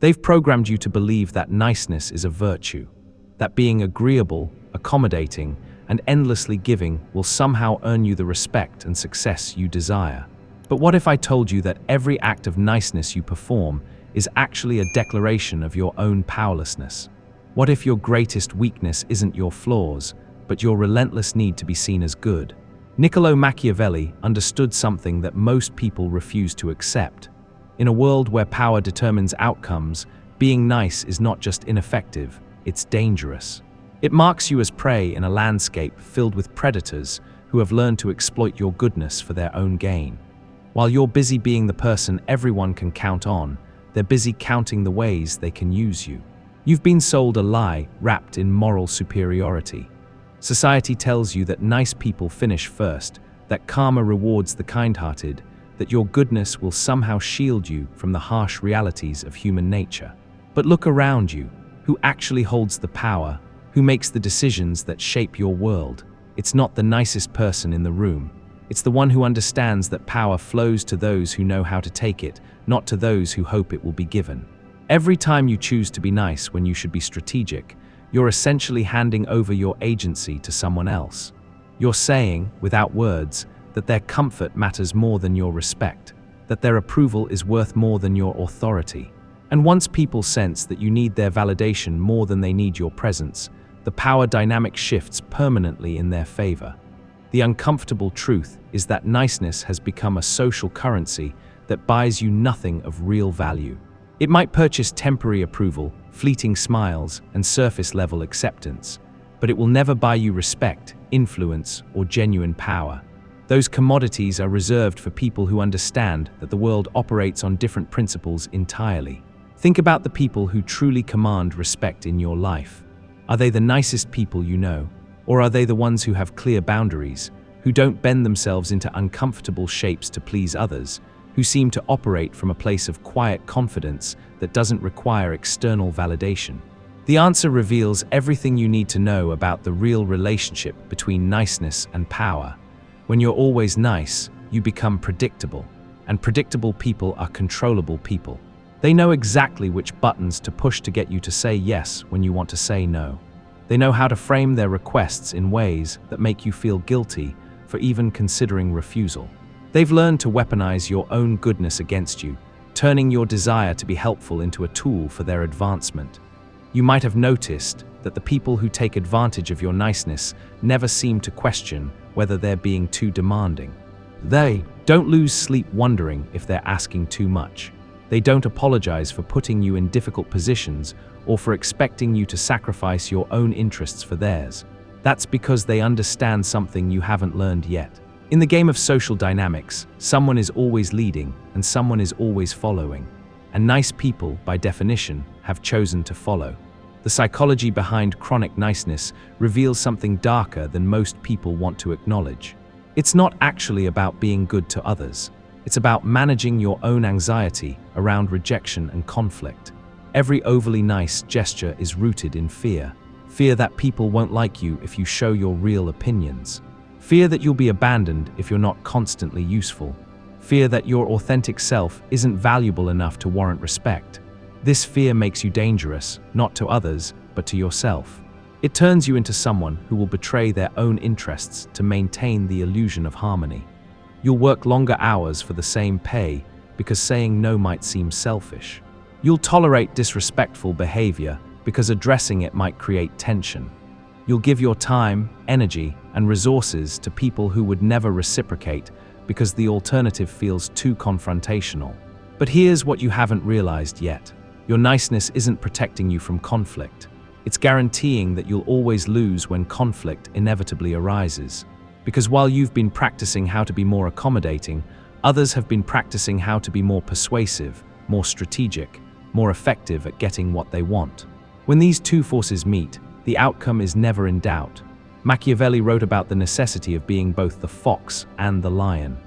They've programmed you to believe that niceness is a virtue, that being agreeable, accommodating, and endlessly giving will somehow earn you the respect and success you desire. But what if I told you that every act of niceness you perform is actually a declaration of your own powerlessness? What if your greatest weakness isn't your flaws, but your relentless need to be seen as good? Niccolo Machiavelli understood something that most people refuse to accept. In a world where power determines outcomes, being nice is not just ineffective, it's dangerous. It marks you as prey in a landscape filled with predators who have learned to exploit your goodness for their own gain. While you're busy being the person everyone can count on, they're busy counting the ways they can use you. You've been sold a lie wrapped in moral superiority. Society tells you that nice people finish first, that karma rewards the kind-hearted, that your goodness will somehow shield you from the harsh realities of human nature. But look around you. Who actually holds the power? Who makes the decisions that shape your world? It's not the nicest person in the room. It's the one who understands that power flows to those who know how to take it, not to those who hope it will be given. Every time you choose to be nice when you should be strategic, you're essentially handing over your agency to someone else. You're saying, without words, that their comfort matters more than your respect, that their approval is worth more than your authority. And once people sense that you need their validation more than they need your presence, the power dynamic shifts permanently in their favor. The uncomfortable truth is that niceness has become a social currency that buys you nothing of real value. It might purchase temporary approval, fleeting smiles, and surface-level acceptance, but it will never buy you respect, influence, or genuine power. Those commodities are reserved for people who understand that the world operates on different principles entirely. Think about the people who truly command respect in your life. Are they the nicest people you know? Or are they the ones who have clear boundaries, who don't bend themselves into uncomfortable shapes to please others, who seem to operate from a place of quiet confidence that doesn't require external validation? The answer reveals everything you need to know about the real relationship between niceness and power. When you're always nice, you become predictable, and predictable people are controllable people. They know exactly which buttons to push to get you to say yes when you want to say no. They know how to frame their requests in ways that make you feel guilty for even considering refusal. They've learned to weaponize your own goodness against you, turning your desire to be helpful into a tool for their advancement. You might have noticed that the people who take advantage of your niceness never seem to question whether they're being too demanding. They don't lose sleep wondering if they're asking too much. They don't apologize for putting you in difficult positions or for expecting you to sacrifice your own interests for theirs. That's because they understand something you haven't learned yet. In the game of social dynamics, someone is always leading and someone is always following. And nice people, by definition, have chosen to follow. The psychology behind chronic niceness reveals something darker than most people want to acknowledge. It's not actually about being good to others. It's about managing your own anxiety around rejection and conflict. Every overly nice gesture is rooted in fear. Fear that people won't like you if you show your real opinions. Fear that you'll be abandoned if you're not constantly useful. Fear that your authentic self isn't valuable enough to warrant respect. This fear makes you dangerous, not to others, but to yourself. It turns you into someone who will betray their own interests to maintain the illusion of harmony. You'll work longer hours for the same pay because saying no might seem selfish. You'll tolerate disrespectful behavior because addressing it might create tension. You'll give your time, energy, and resources to people who would never reciprocate because the alternative feels too confrontational. But here's what you haven't realized yet. Your niceness isn't protecting you from conflict. It's guaranteeing that you'll always lose when conflict inevitably arises. Because while you've been practicing how to be more accommodating, others have been practicing how to be more persuasive, more strategic, more effective at getting what they want. When these two forces meet, the outcome is never in doubt. Machiavelli wrote about the necessity of being both the fox and the lion.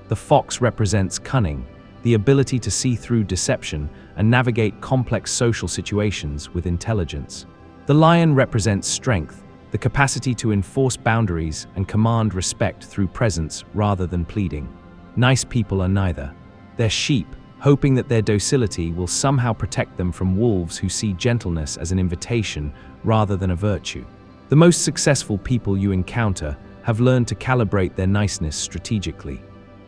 The fox represents cunning, the ability to see through deception and navigate complex social situations with intelligence. The lion represents strength, the capacity to enforce boundaries and command respect through presence rather than pleading. Nice people are neither. They're sheep, hoping that their docility will somehow protect them from wolves who see gentleness as an invitation rather than a virtue. The most successful people you encounter have learned to calibrate their niceness strategically.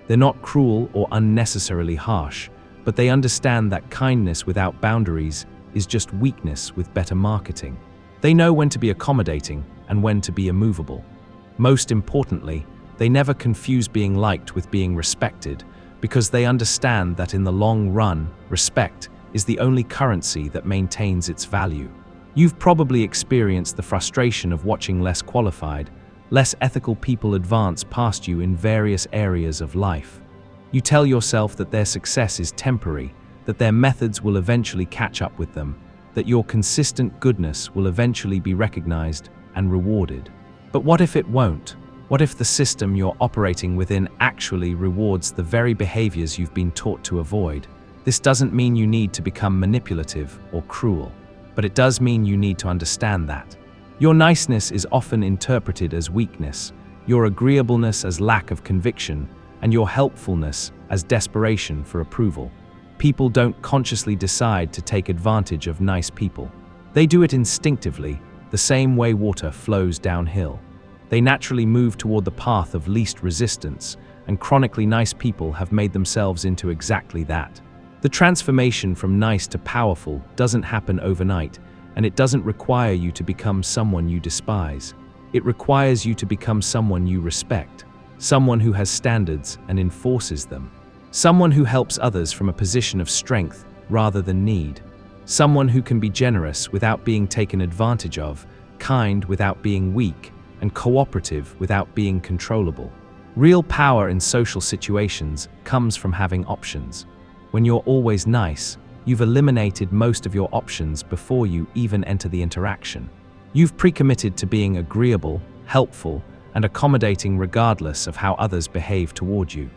They're not cruel or unnecessarily harsh, but they understand that kindness without boundaries is just weakness with better marketing. They know when to be accommodating and when to be immovable. Most importantly, they never confuse being liked with being respected, because they understand that in the long run, respect is the only currency that maintains its value. You've probably experienced the frustration of watching less qualified, less ethical people advance past you in various areas of life. You tell yourself that their success is temporary, that their methods will eventually catch up with them, that your consistent goodness will eventually be recognized and rewarded. But what if it won't? What if the system you're operating within actually rewards the very behaviors you've been taught to avoid? This doesn't mean you need to become manipulative or cruel, but it does mean you need to understand that your niceness is often interpreted as weakness, your agreeableness as lack of conviction, and your helpfulness as desperation for approval. People don't consciously decide to take advantage of nice people. They do it instinctively, the same way water flows downhill. They naturally move toward the path of least resistance, and chronically nice people have made themselves into exactly that. The transformation from nice to powerful doesn't happen overnight, and it doesn't require you to become someone you despise. It requires you to become someone you respect, someone who has standards and enforces them, someone who helps others from a position of strength rather than need, someone who can be generous without being taken advantage of, kind without being weak, and cooperative without being controllable. Real power in social situations comes from having options. When you're always nice, you've eliminated most of your options before you even enter the interaction. You've pre-committed to being agreeable, helpful, and accommodating regardless of how others behave toward you.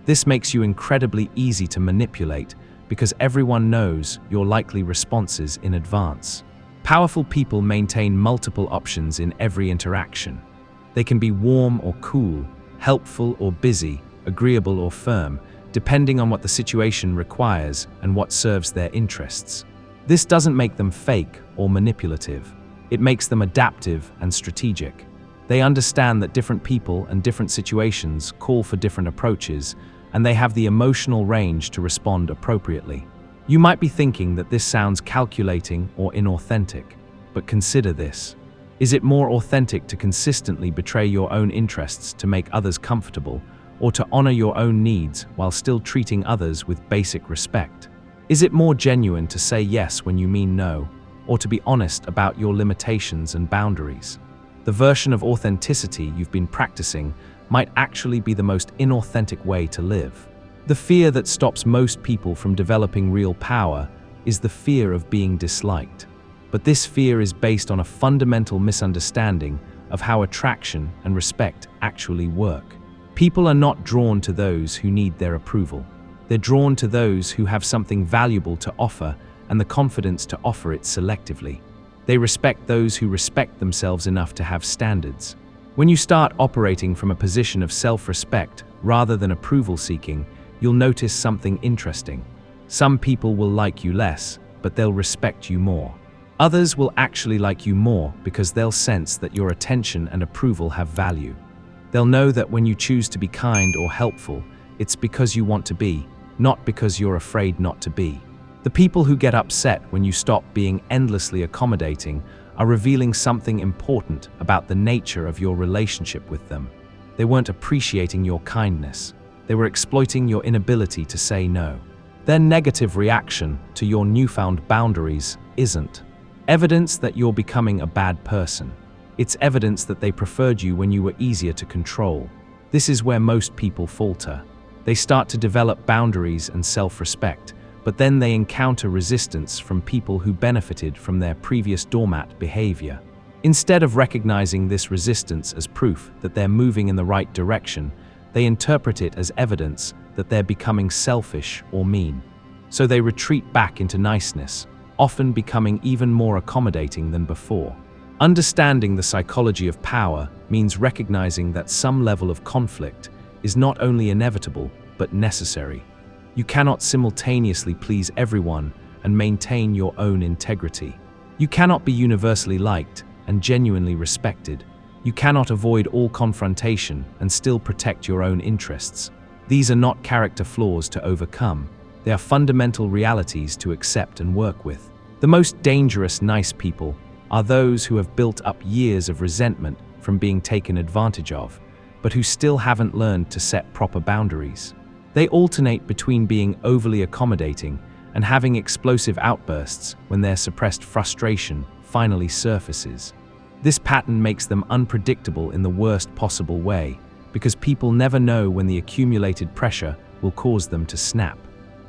This makes you incredibly easy to manipulate because everyone knows your likely responses in advance. Powerful people maintain multiple options in every interaction. They can be warm or cool, helpful or busy, agreeable or firm, depending on what the situation requires and what serves their interests. This doesn't make them fake or manipulative. It makes them adaptive and strategic. They understand that different people and different situations call for different approaches, and they have the emotional range to respond appropriately. You might be thinking that this sounds calculating or inauthentic, but consider this. Is it more authentic to consistently betray your own interests to make others comfortable, or to honor your own needs while still treating others with basic respect? Is it more genuine to say yes when you mean no, or to be honest about your limitations and boundaries? The version of authenticity you've been practicing might actually be the most inauthentic way to live. The fear that stops most people from developing real power is the fear of being disliked. But this fear is based on a fundamental misunderstanding of how attraction and respect actually work. People are not drawn to those who need their approval. They're drawn to those who have something valuable to offer and the confidence to offer it selectively. They respect those who respect themselves enough to have standards. When you start operating from a position of self-respect rather than approval-seeking, you'll notice something interesting. Some people will like you less, but they'll respect you more. Others will actually like you more because they'll sense that your attention and approval have value. They'll know that when you choose to be kind or helpful, it's because you want to be, not because you're afraid not to be. The people who get upset when you stop being endlessly accommodating are revealing something important about the nature of your relationship with them. They weren't appreciating your kindness. They were exploiting your inability to say no. Their negative reaction to your newfound boundaries isn't evidence that you're becoming a bad person. It's evidence that they preferred you when you were easier to control. This is where most people falter. They start to develop boundaries and self-respect, but then they encounter resistance from people who benefited from their previous doormat behavior. Instead of recognizing this resistance as proof that they're moving in the right direction, they interpret it as evidence that they're becoming selfish or mean. So they retreat back into niceness, often becoming even more accommodating than before. Understanding the psychology of power means recognizing that some level of conflict is not only inevitable, but necessary. You cannot simultaneously please everyone and maintain your own integrity. You cannot be universally liked and genuinely respected. You cannot avoid all confrontation and still protect your own interests. These are not character flaws to overcome. They are fundamental realities to accept and work with. The most dangerous nice people are those who have built up years of resentment from being taken advantage of, but who still haven't learned to set proper boundaries. They alternate between being overly accommodating and having explosive outbursts when their suppressed frustration finally surfaces. This pattern makes them unpredictable in the worst possible way, because people never know when the accumulated pressure will cause them to snap.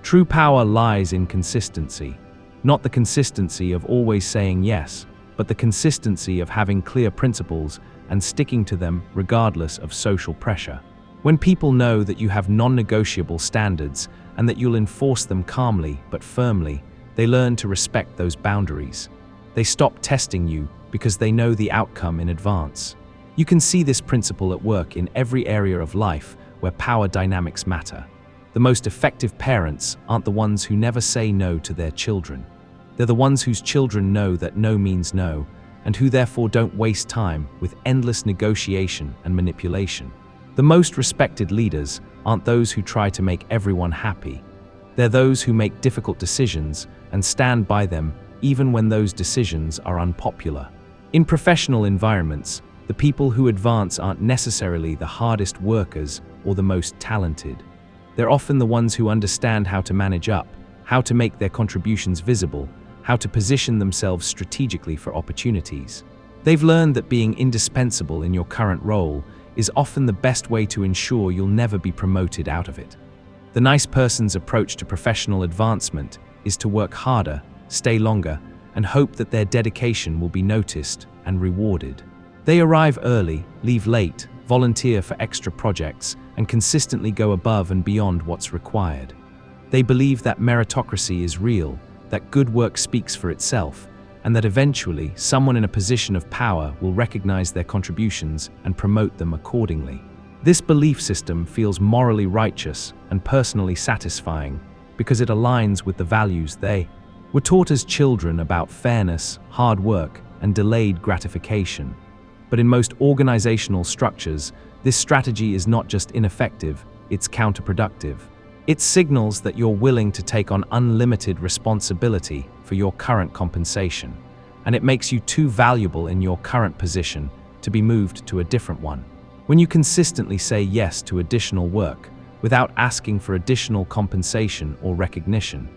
True power lies in consistency. Not the consistency of always saying yes, but the consistency of having clear principles and sticking to them regardless of social pressure. When people know that you have non-negotiable standards and that you'll enforce them calmly but firmly, they learn to respect those boundaries. They stop testing you because they know the outcome in advance. You can see this principle at work in every area of life where power dynamics matter. The most effective parents aren't the ones who never say no to their children. They're the ones whose children know that no means no, and who therefore don't waste time with endless negotiation and manipulation. The most respected leaders aren't those who try to make everyone happy. They're those who make difficult decisions and stand by them even when those decisions are unpopular. In professional environments, the people who advance aren't necessarily the hardest workers or the most talented. They're often the ones who understand how to manage up, how to make their contributions visible, how to position themselves strategically for opportunities. They've learned that being indispensable in your current role is often the best way to ensure you'll never be promoted out of it. The nice person's approach to professional advancement is to work harder, stay longer, and hope that their dedication will be noticed and rewarded. They arrive early, leave late, volunteer for extra projects, and consistently go above and beyond what's required. They believe that meritocracy is real, that good work speaks for itself, and that eventually someone in a position of power will recognize their contributions and promote them accordingly. This belief system feels morally righteous and personally satisfying because it aligns with the values they were taught as children about fairness, hard work, and delayed gratification. But in most organizational structures, this strategy is not just ineffective, it's counterproductive. It signals that you're willing to take on unlimited responsibility for your current compensation, and it makes you too valuable in your current position to be moved to a different one. When you consistently say yes to additional work without asking for additional compensation or recognition,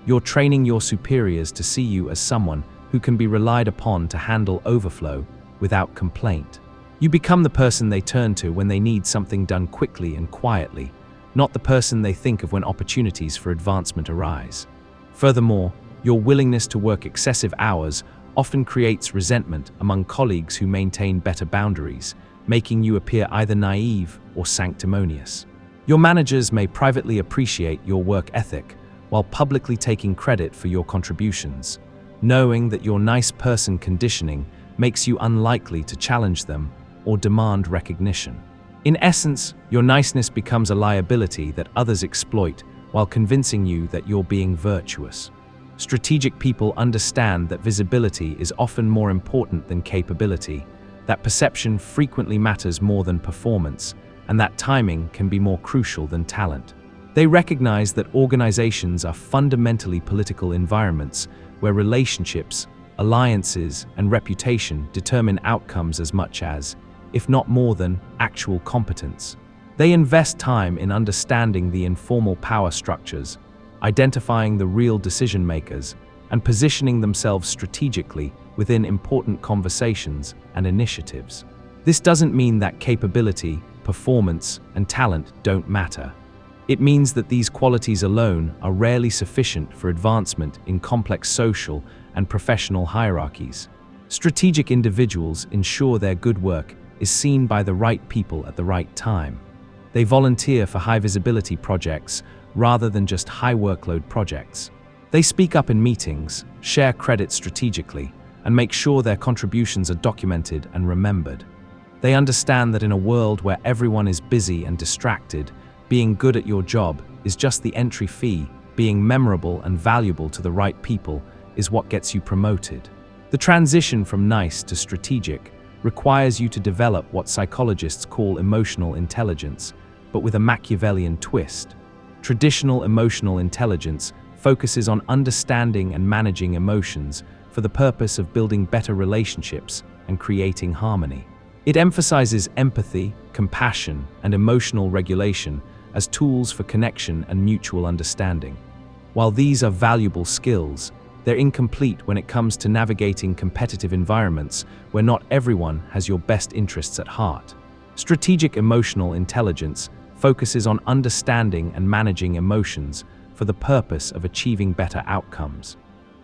you're training your superiors to see you as someone who can be relied upon to handle overflow without complaint. You become the person they turn to when they need something done quickly and quietly, not the person they think of when opportunities for advancement arise. Furthermore, your willingness to work excessive hours often creates resentment among colleagues who maintain better boundaries, making you appear either naive or sanctimonious. Your managers may privately appreciate your work ethic while publicly taking credit for your contributions, knowing that your nice person conditioning makes you unlikely to challenge them or demand recognition. In essence, your niceness becomes a liability that others exploit while convincing you that you're being virtuous. Strategic people understand that visibility is often more important than capability, that perception frequently matters more than performance, and that timing can be more crucial than talent. They recognize that organizations are fundamentally political environments where relationships, alliances, and reputation determine outcomes as much as, if not more than, actual competence. They invest time in understanding the informal power structures, identifying the real decision makers, and positioning themselves strategically within important conversations and initiatives. This doesn't mean that capability, performance, and talent don't matter. It means that these qualities alone are rarely sufficient for advancement in complex social and professional hierarchies. Strategic individuals ensure their good work is seen by the right people at the right time. They volunteer for high-visibility projects rather than just high-workload projects. They speak up in meetings, share credit strategically, and make sure their contributions are documented and remembered. They understand that in a world where everyone is busy and distracted, being good at your job is just the entry fee. Being memorable and valuable to the right people is what gets you promoted. The transition from nice to strategic requires you to develop what psychologists call emotional intelligence, but with a Machiavellian twist. Traditional emotional intelligence focuses on understanding and managing emotions for the purpose of building better relationships and creating harmony. It emphasizes empathy, compassion, and emotional regulation as tools for connection and mutual understanding. While these are valuable skills, they're incomplete when it comes to navigating competitive environments where not everyone has your best interests at heart. Strategic emotional intelligence focuses on understanding and managing emotions for the purpose of achieving better outcomes.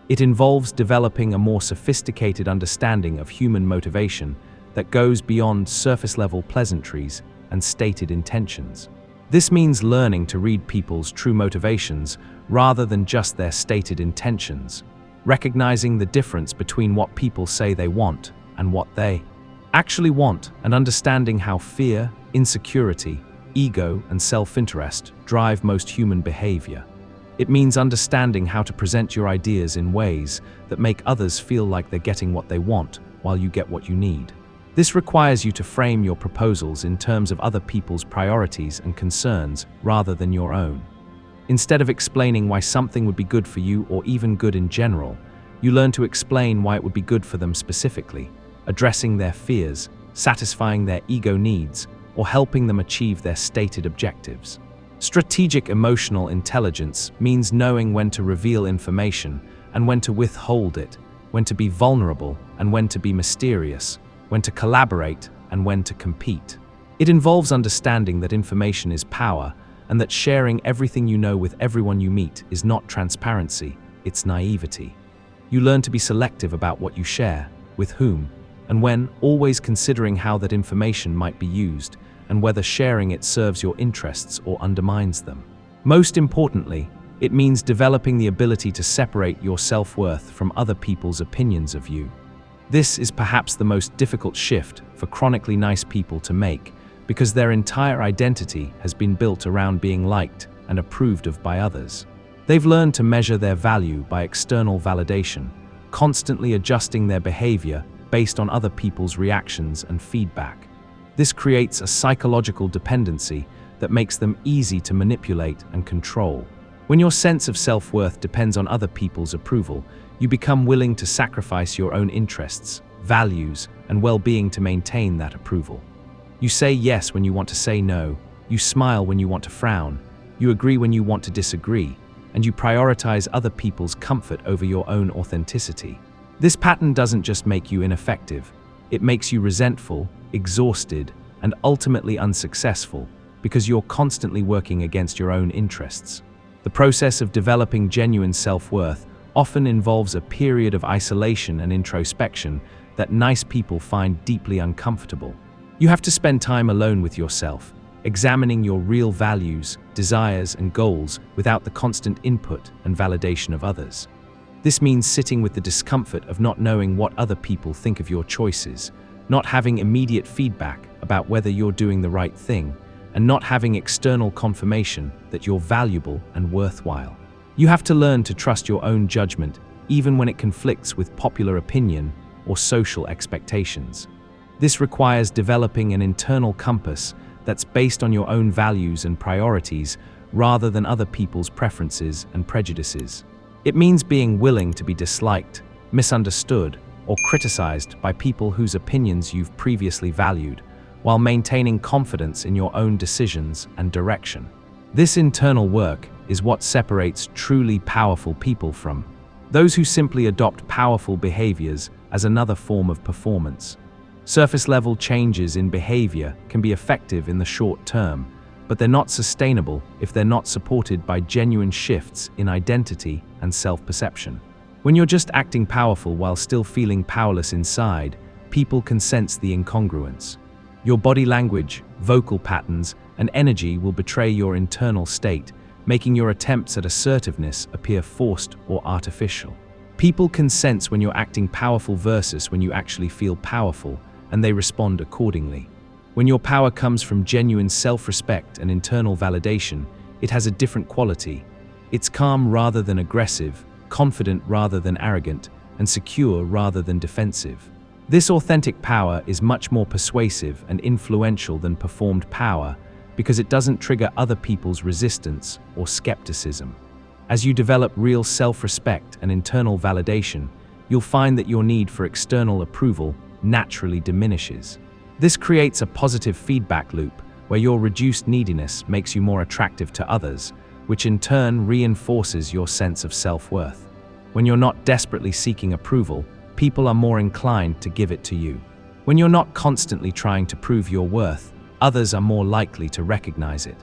It involves developing a more sophisticated understanding of human motivation that goes beyond surface-level pleasantries and stated intentions. This means learning to read people's true motivations rather than just their stated intentions, recognizing the difference between what people say they want and what they actually want, and understanding how fear, insecurity, ego, and self-interest drive most human behavior. It means understanding how to present your ideas in ways that make others feel like they're getting what they want while you get what you need. This requires you to frame your proposals in terms of other people's priorities and concerns rather than your own. Instead of explaining why something would be good for you or even good in general, you learn to explain why it would be good for them specifically, addressing their fears, satisfying their ego needs, or helping them achieve their stated objectives. Strategic emotional intelligence means knowing when to reveal information and when to withhold it, when to be vulnerable and when to be mysterious, when to collaborate and when to compete. It involves understanding that information is power and that sharing everything you know with everyone you meet is not transparency, it's naivety. You learn to be selective about what you share, with whom, and when, always considering how that information might be used and whether sharing it serves your interests or undermines them. Most importantly, it means developing the ability to separate your self-worth from other people's opinions of you. This is perhaps the most difficult shift for chronically nice people to make, because their entire identity has been built around being liked and approved of by others. They've learned to measure their value by external validation, constantly adjusting their behavior based on other people's reactions and feedback. This creates a psychological dependency that makes them easy to manipulate and control. When your sense of self-worth depends on other people's approval, you become willing to sacrifice your own interests, values, and well-being to maintain that approval. You say yes when you want to say no, you smile when you want to frown, you agree when you want to disagree, and you prioritize other people's comfort over your own authenticity. This pattern doesn't just make you ineffective, it makes you resentful, exhausted, and ultimately unsuccessful because you're constantly working against your own interests. The process of developing genuine self-worth often involves a period of isolation and introspection that nice people find deeply uncomfortable. You have to spend time alone with yourself, examining your real values, desires, and goals without the constant input and validation of others. This means sitting with the discomfort of not knowing what other people think of your choices, not having immediate feedback about whether you're doing the right thing, and not having external confirmation that you're valuable and worthwhile. You have to learn to trust your own judgment, even when it conflicts with popular opinion or social expectations. This requires developing an internal compass that's based on your own values and priorities rather than other people's preferences and prejudices. It means being willing to be disliked, misunderstood, or criticized by people whose opinions you've previously valued, while maintaining confidence in your own decisions and direction. This internal work is what separates truly powerful people from those who simply adopt powerful behaviors as another form of performance. Surface-level changes in behavior can be effective in the short term, but they're not sustainable if they're not supported by genuine shifts in identity and self-perception. When you're just acting powerful while still feeling powerless inside, people can sense the incongruence. Your body language, vocal patterns, and energy will betray your internal state, making your attempts at assertiveness appear forced or artificial. People can sense when you're acting powerful versus when you actually feel powerful, and they respond accordingly. When your power comes from genuine self-respect and internal validation, it has a different quality. It's calm rather than aggressive, confident rather than arrogant, and secure rather than defensive. This authentic power is much more persuasive and influential than performed power because it doesn't trigger other people's resistance or skepticism. As you develop real self-respect and internal validation, you'll find that your need for external approval naturally diminishes. This creates a positive feedback loop where your reduced neediness makes you more attractive to others, which in turn reinforces your sense of self-worth. When you're not desperately seeking approval, people are more inclined to give it to you. When you're not constantly trying to prove your worth, others are more likely to recognize it.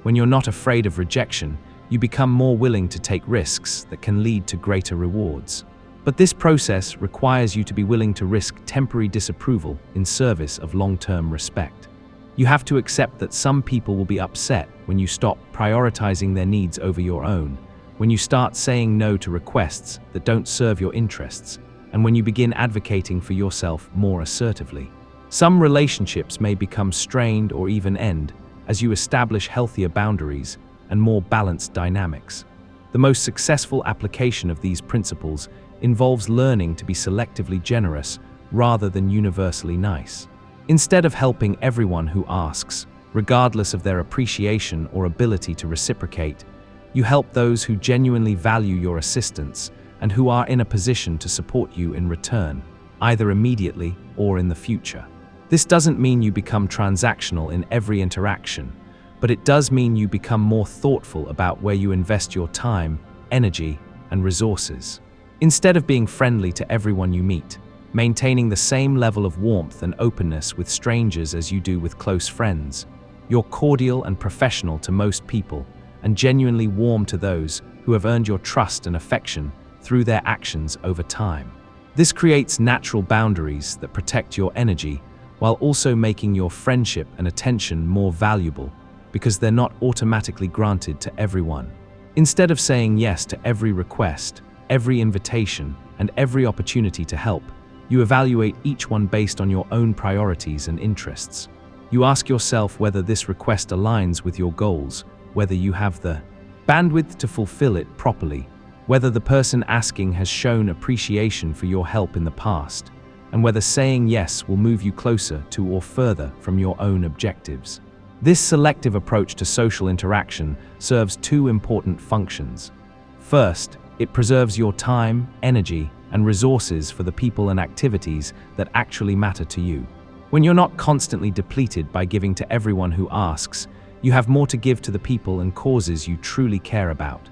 When you're not afraid of rejection, you become more willing to take risks that can lead to greater rewards. But this process requires you to be willing to risk temporary disapproval in service of long-term respect. You have to accept that some people will be upset when you stop prioritizing their needs over your own, when you start saying no to requests that don't serve your interests, and when you begin advocating for yourself more assertively. Some relationships may become strained or even end as you establish healthier boundaries and more balanced dynamics. The most successful application of these principles involves learning to be selectively generous rather than universally nice. Instead of helping everyone who asks, regardless of their appreciation or ability to reciprocate, you help those who genuinely value your assistance and who are in a position to support you in return, either immediately or in the future. This doesn't mean you become transactional in every interaction, but it does mean you become more thoughtful about where you invest your time, energy, and resources. Instead of being friendly to everyone you meet, maintaining the same level of warmth and openness with strangers as you do with close friends, you're cordial and professional to most people and genuinely warm to those who have earned your trust and affection through their actions over time. This creates natural boundaries that protect your energy while also making your friendship and attention more valuable because they're not automatically granted to everyone. Instead of saying yes to every request, every invitation, and every opportunity to help, you evaluate each one based on your own priorities and interests. You ask yourself whether this request aligns with your goals, whether you have the bandwidth to fulfill it properly, whether the person asking has shown appreciation for your help in the past, and whether saying yes will move you closer to or further from your own objectives. This selective approach to social interaction serves two important functions. First, it preserves your time, energy, and resources for the people and activities that actually matter to you. When you're not constantly depleted by giving to everyone who asks, you have more to give to the people and causes you truly care about.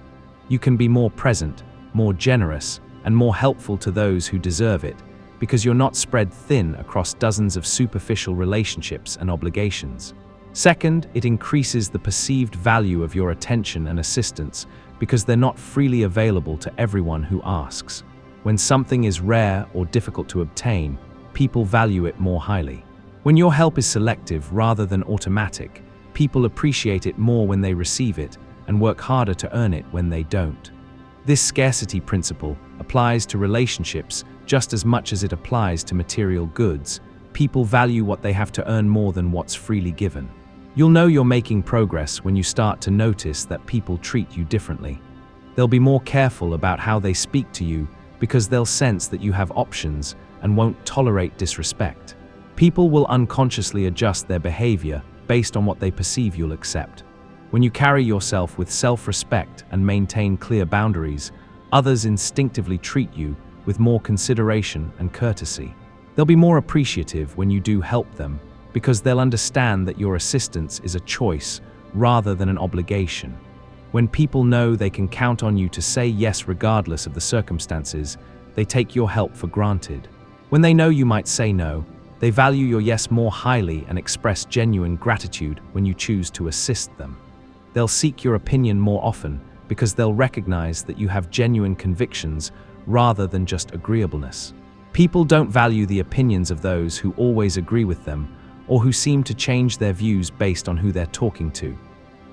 You can be more present, more generous, and more helpful to those who deserve it, because you're not spread thin across dozens of superficial relationships and obligations. Second, it increases the perceived value of your attention and assistance because they're not freely available to everyone who asks. When something is rare or difficult to obtain, people value it more highly. When your help is selective rather than automatic, people appreciate it more when they receive it and work harder to earn it when they don't. This scarcity principle applies to relationships just as much as it applies to material goods. People value what they have to earn more than what's freely given. You'll know you're making progress when you start to notice that people treat you differently. They'll be more careful about how they speak to you because they'll sense that you have options and won't tolerate disrespect. People will unconsciously adjust their behavior based on what they perceive you'll accept. When you carry yourself with self-respect and maintain clear boundaries, others instinctively treat you with more consideration and courtesy. They'll be more appreciative when you do help them because they'll understand that your assistance is a choice rather than an obligation. When people know they can count on you to say yes regardless of the circumstances, they take your help for granted. When they know you might say no, they value your yes more highly and express genuine gratitude when you choose to assist them. They'll seek your opinion more often because they'll recognize that you have genuine convictions rather than just agreeableness. People don't value the opinions of those who always agree with them or who seem to change their views based on who they're talking to.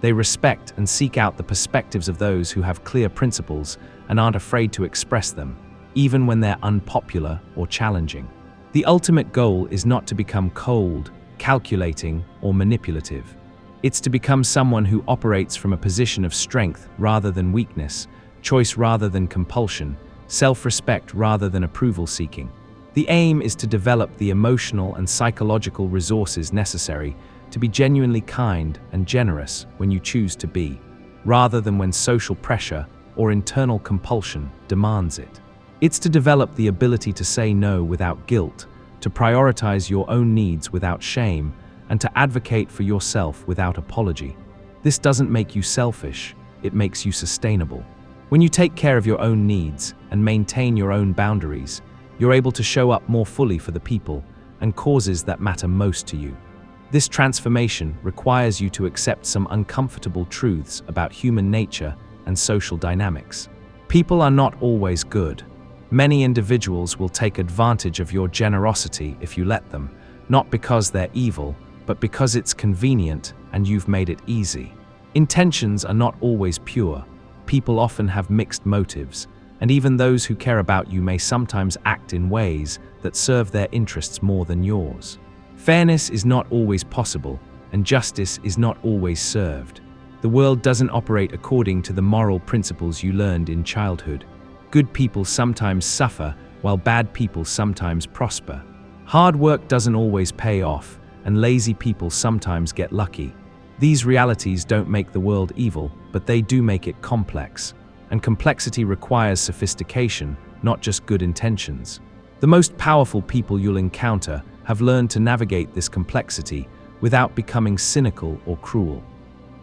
They respect and seek out the perspectives of those who have clear principles and aren't afraid to express them, even when they're unpopular or challenging. The ultimate goal is not to become cold, calculating, or manipulative. It's to become someone who operates from a position of strength rather than weakness, choice rather than compulsion, self-respect rather than approval-seeking. The aim is to develop the emotional and psychological resources necessary to be genuinely kind and generous when you choose to be, rather than when social pressure or internal compulsion demands it. It's to develop the ability to say no without guilt, to prioritize your own needs without shame, and to advocate for yourself without apology. This doesn't make you selfish, it makes you sustainable. When you take care of your own needs and maintain your own boundaries, you're able to show up more fully for the people and causes that matter most to you. This transformation requires you to accept some uncomfortable truths about human nature and social dynamics. People are not always good. Many individuals will take advantage of your generosity if you let them, not because they're evil, but because it's convenient and you've made it easy. Intentions are not always pure. People often have mixed motives, and even those who care about you may sometimes act in ways that serve their interests more than yours. Fairness is not always possible, and justice is not always served. The world doesn't operate according to the moral principles you learned in childhood. Good people sometimes suffer, while bad people sometimes prosper. Hard work doesn't always pay off, and lazy people sometimes get lucky. These realities don't make the world evil, but they do make it complex. And complexity requires sophistication, not just good intentions. The most powerful people you'll encounter have learned to navigate this complexity without becoming cynical or cruel.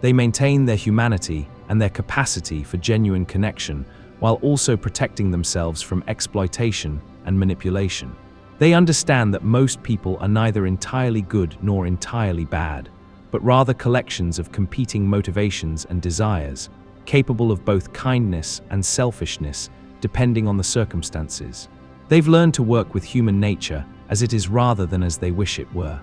They maintain their humanity and their capacity for genuine connection while also protecting themselves from exploitation and manipulation. They understand that most people are neither entirely good nor entirely bad, but rather collections of competing motivations and desires, capable of both kindness and selfishness, depending on the circumstances. They've learned to work with human nature as it is rather than as they wish it were.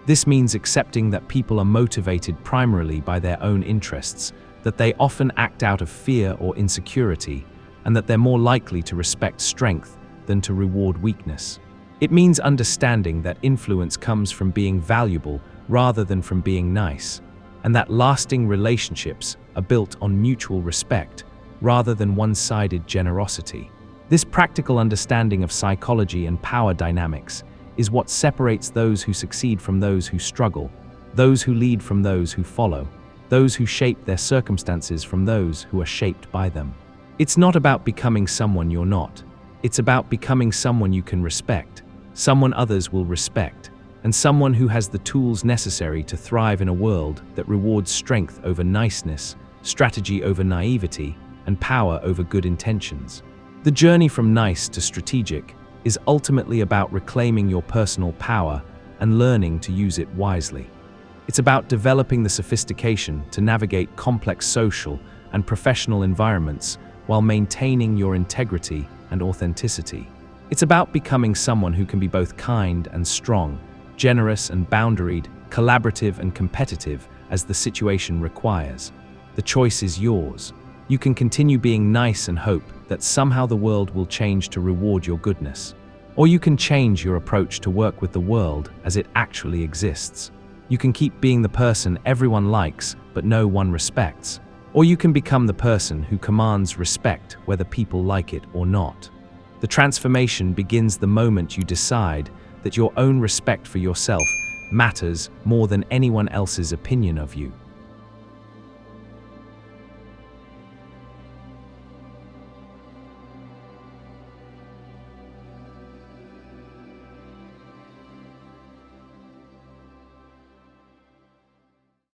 This means accepting that people are motivated primarily by their own interests, that they often act out of fear or insecurity, and that they're more likely to respect strength than to reward weakness. It means understanding that influence comes from being valuable rather than from being nice, and that lasting relationships are built on mutual respect rather than one-sided generosity. This practical understanding of psychology and power dynamics is what separates those who succeed from those who struggle, those who lead from those who follow, those who shape their circumstances from those who are shaped by them. It's not about becoming someone you're not. It's about becoming someone you can respect, someone others will respect, and someone who has the tools necessary to thrive in a world that rewards strength over niceness, strategy over naivety, and power over good intentions. The journey from nice to strategic is ultimately about reclaiming your personal power and learning to use it wisely. It's about developing the sophistication to navigate complex social and professional environments while maintaining your integrity and authenticity. It's about becoming someone who can be both kind and strong, generous and boundaried, collaborative and competitive as the situation requires. The choice is yours. You can continue being nice and hope that somehow the world will change to reward your goodness. Or you can change your approach to work with the world as it actually exists. You can keep being the person everyone likes but no one respects. Or you can become the person who commands respect whether people like it or not. The transformation begins the moment you decide that your own respect for yourself matters more than anyone else's opinion of you.